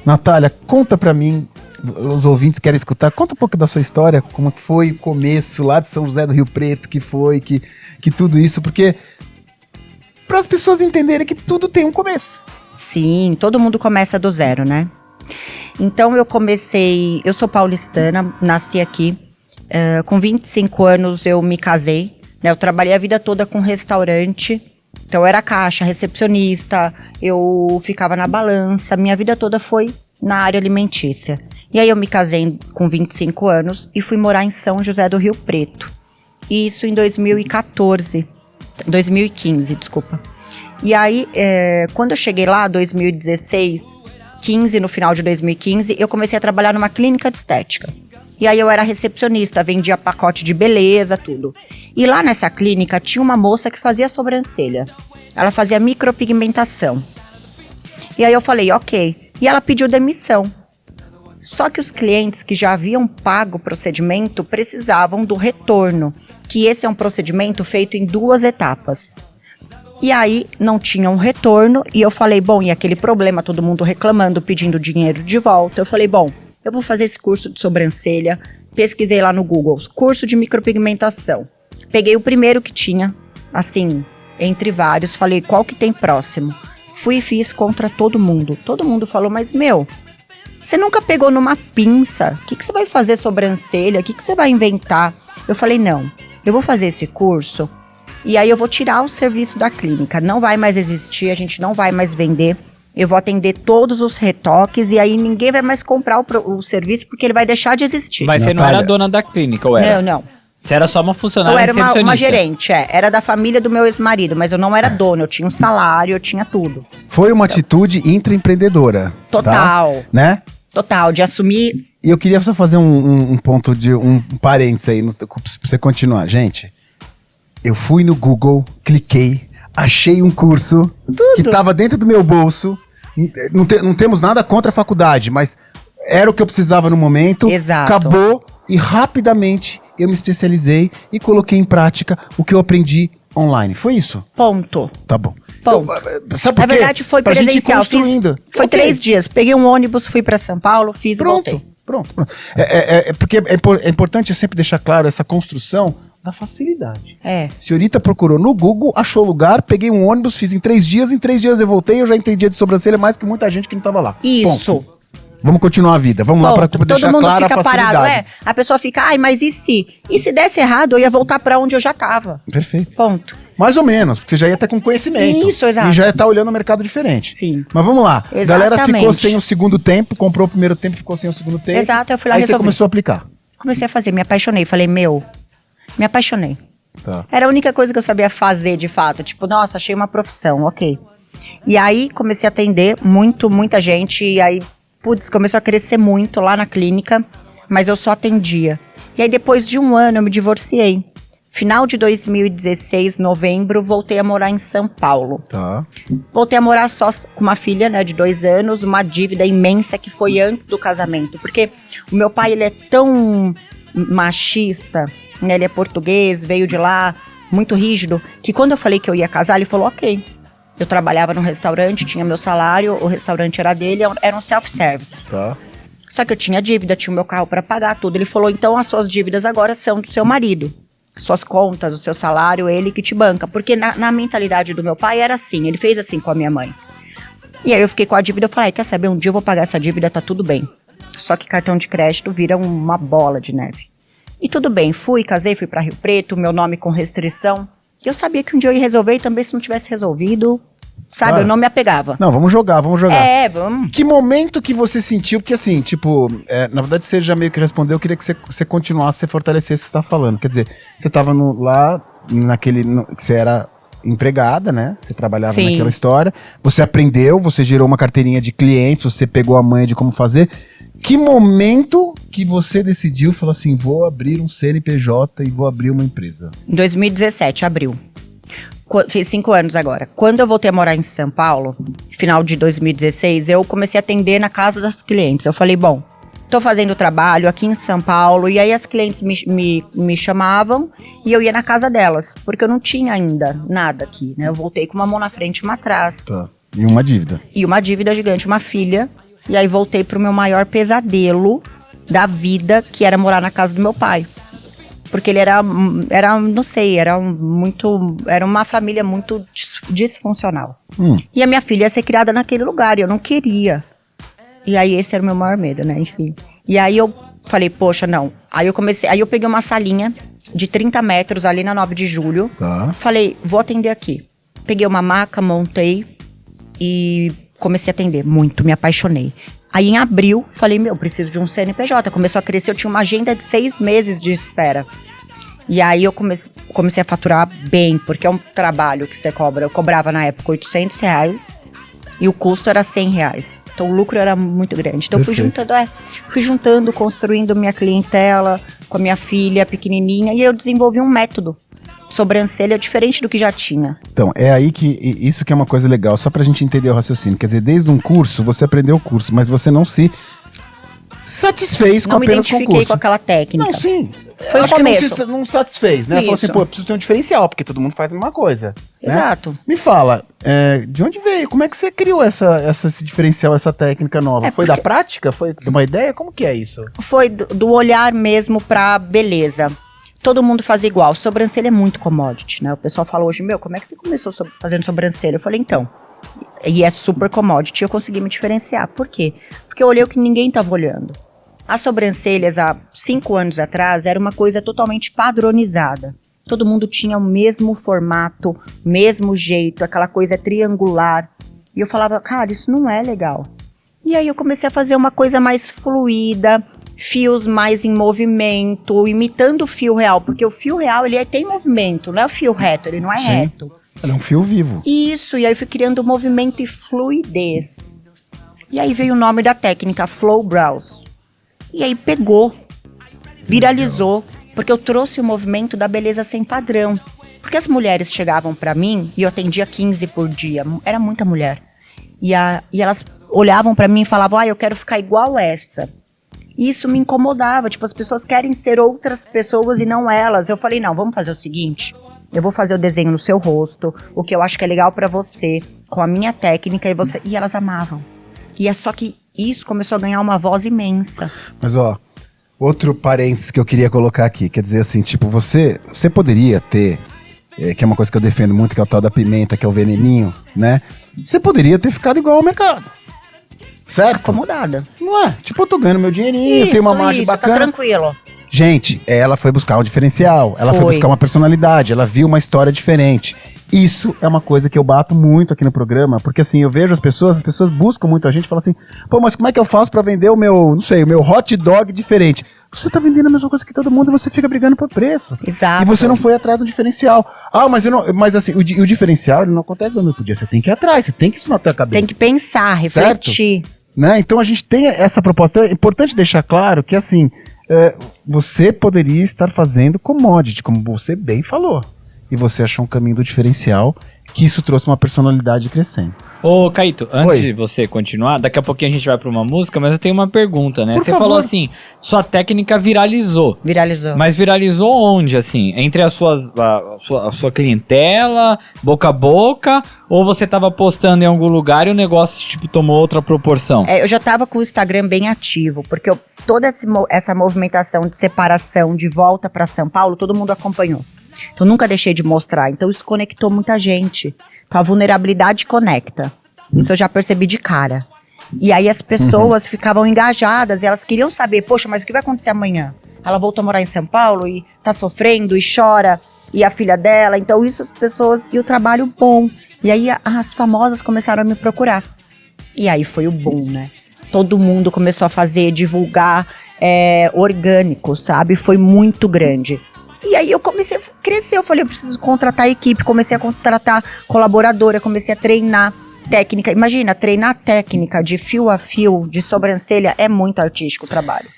Natália, conta pra mim, os ouvintes querem escutar, conta um pouco da sua história, como que foi o começo lá de São José do Rio Preto, que tudo isso, porque para as pessoas entenderem que tudo tem um começo. Sim, todo mundo começa do zero, né? Então eu sou paulistana, nasci aqui, com 25 anos eu me casei, né? Eu trabalhei a vida toda com restaurante, então eu era caixa, recepcionista, eu ficava na balança, minha vida toda foi na área alimentícia. E aí eu me casei com 25 anos e fui morar em São José do Rio Preto. Isso em 2015, desculpa. E aí, quando eu cheguei lá, 2016, no final de 2015, eu comecei a trabalhar numa clínica de estética. E aí eu era recepcionista, vendia pacote de beleza, tudo. E lá nessa clínica tinha uma moça que fazia sobrancelha. Ela fazia micropigmentação. E aí eu falei, ok. E ela pediu demissão. Só que os clientes que já haviam pago o procedimento precisavam do retorno, que esse é um procedimento feito em 2 etapas. E aí não tinha um retorno e eu falei, bom, e aquele problema, todo mundo reclamando, pedindo dinheiro de volta. Eu falei, bom, eu vou fazer esse curso de sobrancelha. Pesquisei lá no Google, curso de micropigmentação. Peguei o primeiro que tinha, assim, entre vários, falei, qual que tem próximo? Fui e fiz contra todo mundo. Todo mundo falou, mas você nunca pegou numa pinça? O que você vai fazer sobrancelha? O que você vai inventar? Eu falei, não, eu vou fazer esse curso e aí eu vou tirar o serviço da clínica. Não vai mais existir, a gente não vai mais vender. Eu vou atender todos os retoques e aí ninguém vai mais comprar o serviço porque ele vai deixar de existir. Mas você não era dona da clínica, ou era? Não. Você era só uma funcionária recepcionista? Eu era uma gerente, era da família do meu ex-marido, mas eu não era dona, eu tinha um salário, eu tinha tudo. Foi uma atitude intraempreendedora. Total. Tá? Né? Total, de assumir. E eu queria só fazer um ponto um parênteses aí, pra você continuar. Gente, eu fui no Google, cliquei, achei um curso que tava dentro do meu bolso. Não temos nada contra a faculdade, mas era o que eu precisava no momento. Exato. Acabou e rapidamente eu me especializei e coloquei em prática o que eu aprendi online. Foi isso? Ponto. Tá bom. Ponto. Sabe por quê? Na verdade foi pra presencial. Foi 3 dias. Peguei um ônibus, fui pra São Paulo, fiz e voltei. Pronto. Porque é importante sempre deixar claro essa construção da facilidade. Senhorita procurou no Google, achou lugar, peguei um ônibus, fiz em 3 dias, eu voltei, eu já entendia de sobrancelha mais que muita gente que não tava lá. Isso. Ponto. Vamos continuar a vida, vamos lá para deixar clara a facilidade. Todo mundo fica parado, A pessoa fica, mas e se? E se desse errado, eu ia voltar pra onde eu já tava. Perfeito. Ponto. Mais ou menos, porque você já ia estar com conhecimento. Isso, exato. E já ia estar olhando o mercado diferente. Sim. Mas vamos lá. Exatamente. A galera ficou sem o segundo tempo, comprou o primeiro tempo, ficou sem o segundo tempo. Exato, eu fui lá Aí resolver. você começou a aplicar. Comecei a fazer, me apaixonei. Falei, me apaixonei. Tá. Era a única coisa que eu sabia fazer, de fato. Tipo, nossa, achei uma profissão, ok. E aí, comecei a atender muita gente. E aí, começou a crescer muito lá na clínica. Mas eu só atendia. E aí, depois de 1 ano, eu me divorciei. Final de 2016, novembro, voltei a morar em São Paulo. Tá. Voltei a morar só com uma filha, né, de 2 anos. Uma dívida imensa que foi antes do casamento. Porque o meu pai, ele é tão machista, né, ele é português, veio de lá, muito rígido, que quando eu falei que eu ia casar, ele falou, ok. Eu trabalhava num restaurante, tinha meu salário, o restaurante era dele, era um self-service. Tá. Só que eu tinha dívida, tinha o meu carro para pagar, tudo. Ele falou, então as suas dívidas agora são do seu marido. Suas contas, o seu salário, ele que te banca. Porque na mentalidade do meu pai era assim, ele fez assim com a minha mãe. E aí eu fiquei com a dívida, eu falei, quer saber, um dia eu vou pagar essa dívida, tá tudo bem. Só que cartão de crédito vira uma bola de neve. E tudo bem, casei, fui pra Rio Preto, meu nome com restrição. Eu sabia que um dia eu ia resolver e também se não tivesse resolvido, sabe, claro. Eu não me apegava. Não, vamos jogar. Vamos. Que momento que você sentiu, porque assim, tipo, na verdade você já meio que respondeu, eu queria que você continuasse, você fortalecesse o que você tá falando. Quer dizer, você tava lá, você era empregada, né? Você trabalhava Sim. naquela história, você aprendeu, você gerou uma carteirinha de clientes, você pegou a manha de como fazer. Que momento que você decidiu, falou assim, vou abrir um CNPJ e vou abrir uma empresa? Em 2017, abril. Fiz 5 anos agora. Quando eu voltei a morar em São Paulo, final de 2016, eu comecei a atender na casa das clientes. Eu falei, bom, tô fazendo trabalho aqui em São Paulo, e aí as clientes me chamavam e eu ia na casa delas, porque eu não tinha ainda nada aqui, né? Eu voltei com uma mão na frente e uma atrás. Tá. E uma dívida. E uma dívida gigante, uma filha E aí voltei pro meu maior pesadelo da vida, que era morar na casa do meu pai. Porque ele era não sei, era uma família muito disfuncional. E a minha filha ia ser criada naquele lugar, e eu não queria. E aí esse era o meu maior medo, né, enfim. E aí eu falei, poxa, não. Aí eu peguei uma salinha de 30 metros ali na 9 de julho. Tá. Falei, vou atender aqui. Peguei uma maca, montei e comecei a atender. Muito, me apaixonei. Aí em abril, falei, preciso de um CNPJ. Começou a crescer, eu tinha uma agenda de 6 meses de espera. E aí eu comecei a faturar bem, porque é um trabalho que você cobra. Eu cobrava na época R$800 e o custo era R$100. Então o lucro era muito grande. Então fui juntando, construindo minha clientela com a minha filha pequenininha. E eu desenvolvi um método. Sobrancelha diferente do que já tinha. Então, é aí que isso que é uma coisa legal, só pra gente entender o raciocínio. Quer dizer, desde um curso, você aprendeu o curso, mas você não se satisfez com apenas com o curso. Não me identifiquei com aquela técnica. Não, sim. Foi o começo. Que não satisfez, né? Isso. Falou assim, pô, eu preciso ter um diferencial, porque todo mundo faz a mesma coisa. Exato. Né? Me fala, de onde veio? Como é que você criou esse diferencial, essa técnica nova? Foi da prática? Foi de uma ideia? Como que é isso? Foi do olhar mesmo pra beleza. Todo mundo faz igual. Sobrancelha é muito commodity, né? O pessoal fala hoje, como é que você começou fazendo sobrancelha? Eu falei, então. E é super commodity. Eu consegui me diferenciar. Por quê? Porque eu olhei o que ninguém tava olhando. As sobrancelhas, há 5 anos atrás, era uma coisa totalmente padronizada. Todo mundo tinha o mesmo formato, mesmo jeito, aquela coisa triangular. E eu falava, cara, isso não é legal. E aí eu comecei a fazer uma coisa mais fluida, fios mais em movimento, imitando o fio real, porque o fio real ele tem movimento, não é o fio reto, ele não é reto. Ele é um fio vivo. Isso, e aí eu fui criando movimento e fluidez. E aí veio o nome da técnica, Flow Brows. E aí pegou, viralizou, porque eu trouxe o movimento da beleza sem padrão. Porque as mulheres chegavam pra mim, e eu atendia 15 por dia, era muita mulher. E elas olhavam pra mim e falavam, eu quero ficar igual essa. E isso me incomodava, tipo, as pessoas querem ser outras pessoas e não elas. Eu falei, não, vamos fazer o seguinte, eu vou fazer o desenho no seu rosto, o que eu acho que é legal pra você, com a minha técnica, e elas amavam. E é só que isso começou a ganhar uma voz imensa. Mas outro parênteses que eu queria colocar aqui, quer dizer assim, tipo, você poderia ter, que é uma coisa que eu defendo muito, que é o tal da pimenta, que é o veneninho, né? Você poderia ter ficado igual ao mercado. Certo? Acomodada. Não é? Tipo, eu tô ganhando meu dinheirinho, tenho uma margem bacana. Tá tranquilo. Gente, ela foi buscar um diferencial, ela foi buscar uma personalidade, ela viu uma história diferente. Isso é uma coisa que eu bato muito aqui no programa, porque assim, eu vejo as pessoas buscam muito a gente e falam assim, pô, mas como é que eu faço pra vender o meu hot dog diferente? Você tá vendendo a mesma coisa que todo mundo e você fica brigando por preço. Exato. E você não foi atrás do diferencial. Mas assim, o diferencial ele não acontece no mesmo dia, você tem que ir atrás, você tem que isso na tua cabeça. Você tem que pensar, refletir. Certo? Né? Então a gente tem essa proposta. Então é importante deixar claro que assim, você poderia estar fazendo commodity, como você bem falou. E você achou um caminho do diferencial, que isso trouxe uma personalidade crescendo. Ô, Caíto, antes de você continuar, daqui a pouquinho a gente vai pra uma música, mas eu tenho uma pergunta, né? Você falou assim, sua técnica viralizou. Viralizou. Mas viralizou onde, assim? Entre a sua clientela, boca a boca, ou você tava postando em algum lugar e o negócio, tipo, tomou outra proporção? Eu já tava com o Instagram bem ativo, porque toda essa movimentação de separação, de volta pra São Paulo, todo mundo acompanhou. Então nunca deixei de mostrar, então isso conectou muita gente. Então a vulnerabilidade conecta, isso eu já percebi de cara. E aí as pessoas ficavam engajadas, e elas queriam saber, poxa, mas o que vai acontecer amanhã? Ela voltou a morar em São Paulo e tá sofrendo e chora, e a filha dela, então isso as pessoas, e o trabalho bom. E aí as famosas começaram a me procurar. E aí foi o boom, né? Todo mundo começou a fazer, divulgar orgânico, sabe? Foi muito grande. E aí eu comecei a crescer, eu falei, eu preciso contratar equipe, comecei a contratar colaboradora, comecei a treinar técnica. Imagina, treinar técnica de fio a fio, de sobrancelha, é muito artístico o trabalho.